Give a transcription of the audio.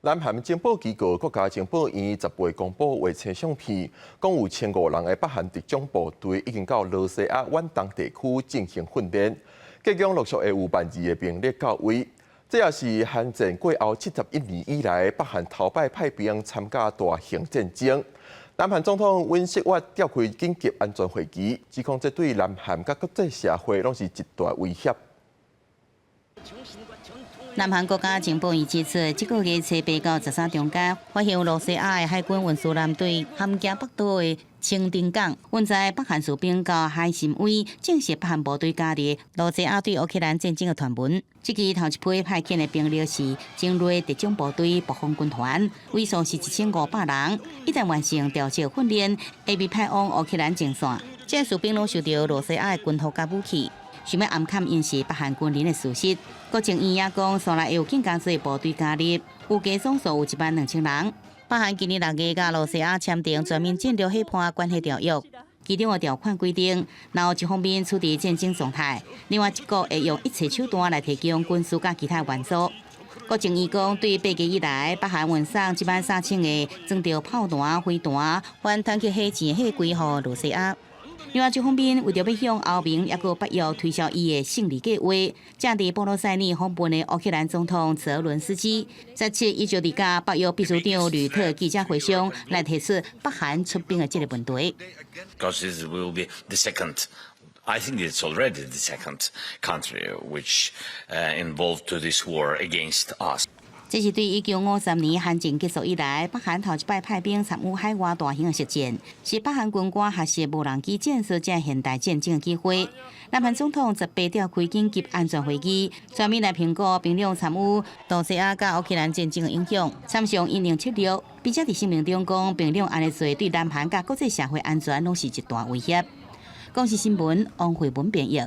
南韩情报机构国家情报院10月公布卫星相片，讲有1500人的北韩特种部队已经到罗西亚远东地区进行训练，即将陆续会有12000的兵力到位。这也是韩战过后71年以来，北韩头摆派兵参加大型战争。南韩总统尹锡悦召开紧急安全会议，指控这对南韩甲国际社会拢是一大威胁。 南韩国家情报院指出，这个月7、8到13中间，发现罗西亚的海军运输舰队함께北岛的清丁港，运载北韩士兵到海参崴，证实北韩部队加入罗西亚对乌克兰战争的传闻。这期头一批派遣的兵力是精锐特种部队北方军团，位数是1500人。一旦完成调集训练，会被派往乌克兰前线。这些士兵拢受到罗西亚的军服甲武器。 想要暗砍因是北韩军人的事实。国情院也讲，所内有更加多部队加入，有计总数有12000人。北韩今年6月甲罗西亚签订全面战略伙伴关系条约，其中的条款规定，若有一方面处于战争状态，另外一个会用一切手段来提供军事甲其他援助。国情院讲，对8月以来，北韩运送13000个装着炮弹、飞弹、反坦克火箭火归予罗西亚。 另外一方面，为着要向欧盟也个北约推销伊的胜利计划，正伫波罗塞尼访问的乌克兰总统泽伦斯基，17伊就伫甲北约秘书长吕特记者会上来提出北韩出兵的这个问题。Because this will be the second. I think it's already the second country which involved to this war against us. 这是对1953年韩战结束以来，北韩头一摆派兵参与海外大型的实践，是北韩军官学习无人机建设这现代战争的机会。南韩总统18召开紧急安全会议，全面来评估兵力参与罗西亚甲乌克兰战争的影响，参详1076，并且伫声明中讲，兵力安尼做对南韩甲国际社会安全拢是一大威胁。公视新闻王慧文编译。